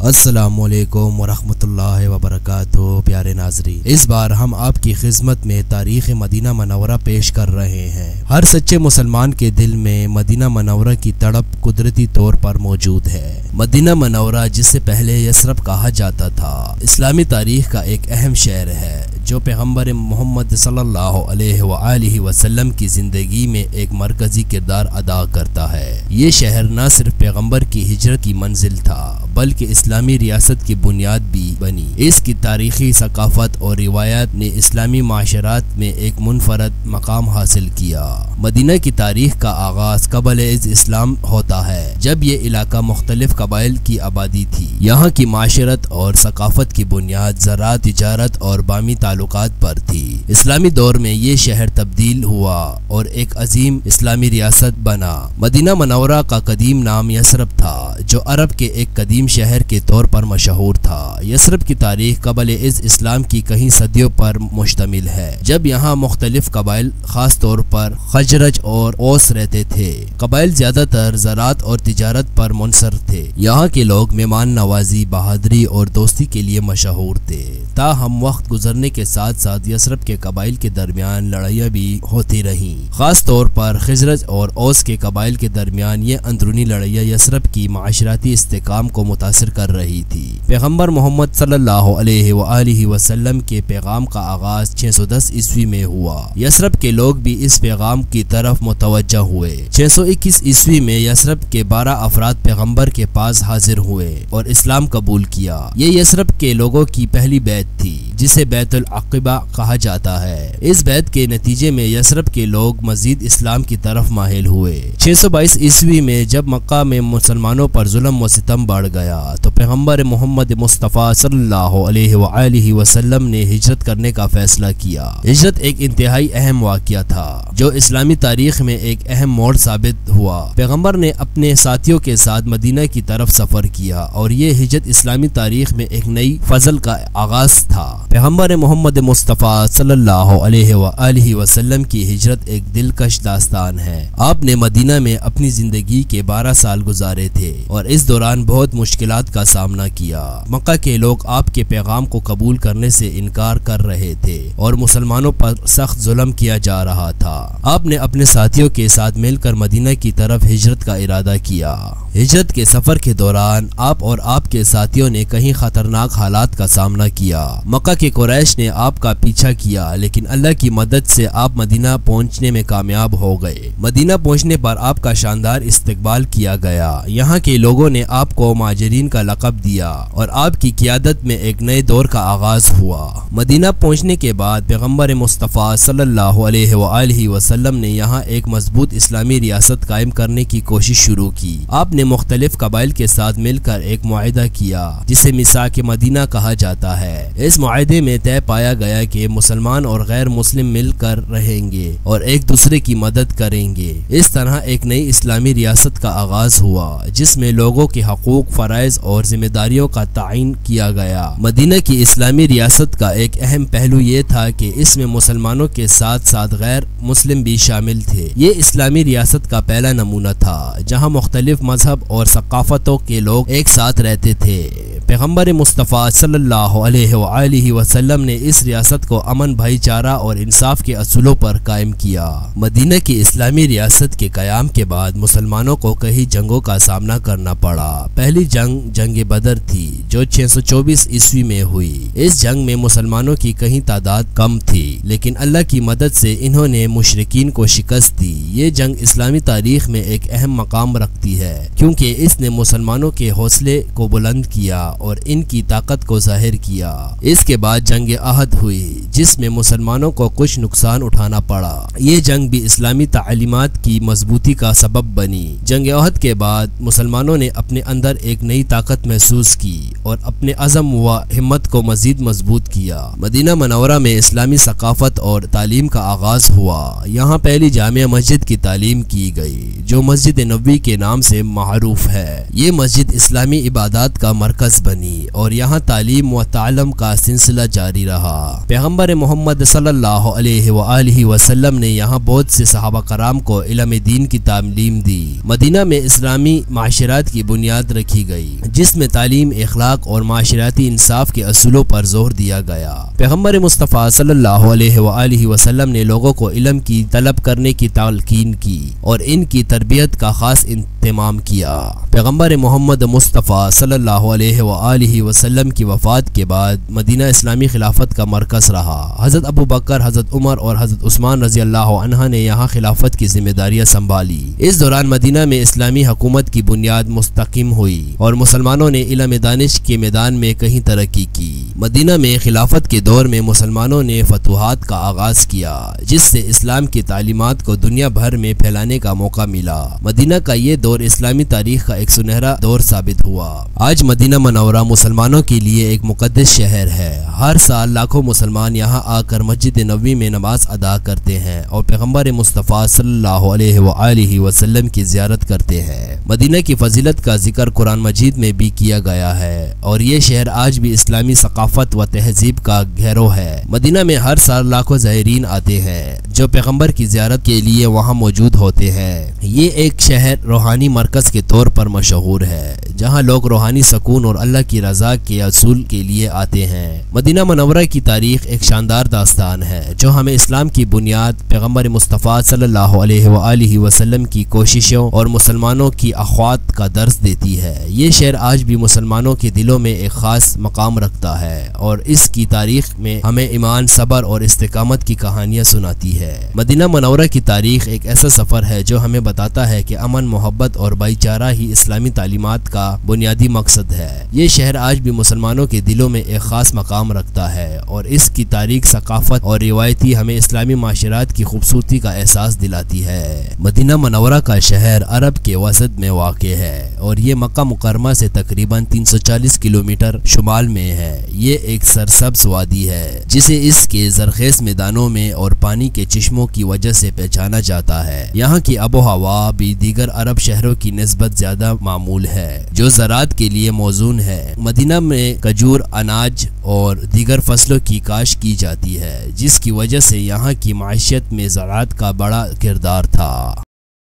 السلام علیکم ورحمۃ اللہ وبرکاتہ۔ پیارے ناظرین، اس بار ہم آپ کی خدمت میں تاریخ مدینہ منورہ پیش کر رہے ہیں۔ ہر سچے مسلمان کے دل میں مدینہ منورہ کی تڑپ قدرتی طور پر موجود ہے۔ مدینہ منورہ، جس سے پہلے یثرب کہا جاتا تھا، اسلامی تاریخ کا ایک اہم شہر ہے جو پیغمبر محمد صلی اللہ علیہ وآلہ وسلم کی زندگی میں ایک مرکزی کردار ادا کرتا ہے۔ یہ شہر نہ صرف پیغمبر کی ہجرت کی منزل تھا بلکہ اسلامی ریاست کی بنیاد بھی بنی۔ اس کی تاریخی ثقافت اور روایات نے اسلامی معاشرات میں ایک منفرد مقام حاصل کیا۔ مدینہ کی تاریخ کا آغاز قبل از اسلام ہوتا ہے، جب یہ علاقہ مختلف قبائل کی آبادی تھی۔ یہاں کی معاشرت اور ثقافت کی بنیاد زراعت، تجارت اور باہمی تعلقات پر تھی۔ اسلامی دور میں یہ شہر تبدیل ہوا اور ایک عظیم اسلامی ریاست بنا۔ مدینہ منورہ کا قدیم نام یثرب تھا، جو عرب کے ایک قدیم شہر کے طور پر مشہور تھا۔ یثرب کی تاریخ قبل از اسلام کی کئی صدیوں پر مشتمل ہے، جب یہاں مختلف قبائل، خاص طور پر خزرج اور اوس رہتے تھے۔ قبائل زیادہ تر زراعت اور تجارت پر منحصر تھے۔ یہاں کے لوگ مہمان نوازی، بہادری اور دوستی کے لیے مشہور تھے۔ تاہم وقت گزرنے کے ساتھ ساتھ یثرب کے قبائل کے درمیان لڑائیاں بھی ہوتی رہیں۔ خاص طور پر خزرج اور اوس کے قبائل کے درمیان یہ اندرونی لڑائیاں یثرب کی معاشرتی استحکام کو متاثر کر رہی تھی۔ پیغمبر محمد صلی اللہ علیہ وآلہ وسلم کے پیغام کا آغاز 610 عیسوی میں ہوا۔ یثرب کے لوگ بھی اس پیغام کی طرف متوجہ ہوئے۔ 621 عیسوی میں یثرب کے 12 افراد پیغمبر کے پاس حاضر ہوئے اور اسلام قبول کیا۔ یہ یثرب کے لوگوں کی پہلی بیعت تھی، جسے بیعت العقبہ کہا جاتا ہے۔ اس بیعت کے نتیجے میں یثرب کے لوگ مزید اسلام کی طرف مائل ہوئے۔ 622 عیسوی میں جب مکہ میں مسلمانوں پر ظلم و ستم بڑھ گیا تو پیغمبر محمد مصطفیٰ صلی اللہ علیہ وآلہ وسلم نے ہجرت کرنے کا فیصلہ کیا۔ ہجرت ایک انتہائی اہم واقعہ تھا جو اسلامی تاریخ میں ایک اہم موڑ ثابت ہوا۔ پیغمبر نے اپنے ساتھیوں کے ساتھ مدینہ کی طرف سفر کیا اور یہ ہجرت اسلامی تاریخ میں ایک نئی فضل کا آغاز تھا۔ پیغمبر محمد مصطفیٰ صلی اللہ علیہ وآلہ وسلم کی ہجرت ایک دلکش داستان ہے۔ آپ نے مدینہ میں اپنی زندگی کے 12 سال گزارے تھے اور اس دوران بہت مشکلات کا سامنا کیا۔ مکہ کے لوگ آپ کے پیغام کو قبول کرنے سے انکار کر رہے تھے اور مسلمانوں پر سخت ظلم کیا جا رہا تھا۔ آپ نے اپنے ساتھیوں کے ساتھ مل کر مدینہ کی طرف ہجرت کا ارادہ کیا۔ ہجرت کے سفر کے دوران آپ اور آپ کے ساتھیوں نے کئی خطرناک حالات کا سامنا کیا۔ مکہ کے قریش نے آپ کا پیچھا کیا، لیکن اللہ کی مدد سے آپ مدینہ پہنچنے میں کامیاب ہو گئے۔ مدینہ پہنچنے پر آپ کا شاندار استقبال کیا گیا۔ یہاں کے لوگوں نے آپ کو مہاجرین کا لقب دیا اور آپ کی قیادت میں ایک نئے دور کا آغاز ہوا۔ مدینہ پہنچنے کے بعد پیغمبر مصطفیٰ صلی اللہ علیہ وآلہ وسلم نے یہاں ایک مضبوط اسلامی ریاست قائم کرنے کی کوشش شروع کی۔ آپ نے مختلف قبائل کے ساتھ مل کر ایک معاہدہ کیا جسے میثاق مدینہ کہا جاتا ہے۔ اس معاہدے میں طے پایا گیا کہ مسلمان اور غیر مسلم مل کر رہیں گے اور ایک دوسرے کی مدد کریں گے۔ اس طرح ایک نئی اسلامی ریاست کا آغاز ہوا جس میں لوگوں کے حقوق، فرائض اور ذمہ داریوں کا تعین کیا گیا۔ مدینہ کی اسلامی ریاست کا ایک اہم پہلو یہ تھا کہ اس میں مسلمانوں کے ساتھ ساتھ غیر مسلم بھی شامل تھے۔ یہ اسلامی ریاست کا پہلا نمونہ تھا جہاں مختلف مذہب اور ثقافتوں کے لوگ ایک ساتھ رہتے تھے۔ پیغمبر مصطفیٰ صلی اللہ علیہ وآلہ وسلم نے اس ریاست کو امن، بھائی چارہ اور انصاف کے اصولوں پر قائم کیا۔ مدینہ کی اسلامی ریاست کے قیام کے بعد مسلمانوں کو کئی جنگوں کا سامنا کرنا پڑا۔ پہلی جنگ بدر تھی جو 624 عیسوی میں ہوئی۔ اس جنگ میں مسلمانوں کی کہیں تعداد کم تھی، لیکن اللہ کی مدد سے انہوں نے مشرکین کو شکست دی۔ یہ جنگ اسلامی تاریخ میں ایک اہم مقام رکھتی ہے کیونکہ اس نے مسلمانوں کے حوصلے کو بلند کیا اور ان کی طاقت کو ظاہر کیا۔ اس کے بعد جنگ احد ہوئی جس میں مسلمانوں کو کچھ نقصان اٹھانا پڑا۔ یہ جنگ بھی اسلامی تعلیمات کی مضبوطی کا سبب بنی۔ جنگ احد کے بعد مسلمانوں نے اپنے اندر ایک نئی طاقت محسوس کی اور اپنے عزم و ہمت کو مزید مضبوط کیا۔ مدینہ منورہ میں اسلامی ثقافت اور تعلیم کا آغاز ہوا۔ یہاں پہلی جامع مسجد کی تعلیم کی گئی جو مسجد نبوی کے نام سے معروف ہے۔ یہ مسجد اسلامی عبادات کا مرکز بنی۔ بنی اور یہاں تعلیم و تعلم کا سلسلہ جاری رہا۔ پیغمبر محمد صلی اللہ علیہ وآلہ وسلم نے یہاں بہت سے صحابہ کرام کو علم دین کی تعلیم دی۔ مدینہ میں اسلامی معاشرات کی بنیاد رکھی گئی، جس میں تعلیم، اخلاق اور معاشرتی انصاف کے اصولوں پر زور دیا گیا۔ پیغمبر مصطفیٰ صلی اللہ علیہ وآلہ وسلم نے لوگوں کو علم کی طلب کرنے کی تلقین کی اور ان کی تربیت کا خاص اہتمام کیا۔ پیغمبر محمد مصطفیٰ صلی اللہ علیہ وآلہ وسلم کی وفات کے بعد مدینہ اسلامی خلافت کا مرکز رہا۔ حضرت ابو بکر، حضرت عمر اور حضرت عثمان رضی اللہ عنہ نے یہاں خلافت کی ذمہ داریاں سنبھالی۔ اس دوران مدینہ میں اسلامی حکومت کی بنیاد مستحکم ہوئی اور مسلمانوں نے علم دانش کے میدان میں کہیں ترقی کی۔ مدینہ میں خلافت کے دور میں مسلمانوں نے فتوحات کا آغاز کیا، جس سے اسلام کی تعلیمات کو دنیا بھر میں پھیلانے کا موقع ملا۔ مدینہ کا یہ دور اسلامی تاریخ کا ایک سنہرا دور ثابت ہوا۔ آج مدینہ منورہ مسلمانوں کے لیے ایک مقدس شہر ہے۔ ہر سال لاکھوں مسلمان یہاں آ کر مسجد نبوی میں نماز ادا کرتے ہیں اور پیغمبر مصطفیٰ صلی اللہ علیہ وآلہ وسلم کی زیارت کرتے ہیں۔ مدینہ کی فضیلت کا ذکر قرآن مجید میں بھی کیا گیا ہے اور یہ شہر آج بھی اسلامی ثقافت و تہذیب کا گھرو ہے۔ مدینہ میں ہر سال لاکھوں زائرین آتے ہیں جو پیغمبر کی زیارت کے لیے وہاں موجود ہوتے ہیں۔ یہ ایک شہر روحانی مرکز کے طور پر مشہور ہے، جہاں لوگ روحانی سکون اور اللہ کی رضا کے حصول کے لیے آتے ہیں۔ مدینہ منورہ کی تاریخ ایک شاندار داستان ہے جو ہمیں اسلام کی بنیاد، پیغمبر مصطفیٰ صلی اللہ علیہ وآلہ وسلم کی کوششوں اور مسلمانوں کی اخوات کا درس دیتی ہے۔ یہ شہر آج بھی مسلمانوں کے دلوں میں ایک خاص مقام رکھتا ہے اور اس کی تاریخ میں ہمیں ایمان، صبر اور استقامت کی کہانیاں سناتی ہے۔ مدینہ منورہ کی تاریخ ایک ایسا سفر ہے جو ہمیں بتاتا ہے کہ امن، محبت اور بھائی چارہ ہی اسلامی تعلیمات کا بنیادی مقصد ہے۔ یہ شہر آج بھی مسلمانوں کے دلوں میں ایک خاص مقام رکھتا ہے اور اس کی تاریخ، ثقافت اور روایتی ہمیں اسلامی معاشرات کی خوبصورتی کا احساس دلاتی ہے۔ مدینہ منورہ کا شہر عرب کے وسط میں واقع ہے اور یہ مکہ مکرمہ سے تقریباً 340 کلومیٹر شمال میں ہے۔ یہ ایک سرسبز وادی ہے جسے اس کے زرخیز میدانوں میں اور پانی کے چشموں کی وجہ سے پہچانا جاتا ہے۔ یہاں کی آب و ہوا بھی دیگر عرب شہروں کی نسبت زیادہ معمول ہے، جو زراعت کے لیے موزون ہے۔ مدینہ میں کھجور، اناج اور دیگر فصلوں کی کاشت کی جاتی ہے، جس کی وجہ سے یہاں کی معیشت میں زراعت کا بڑا کردار تھا۔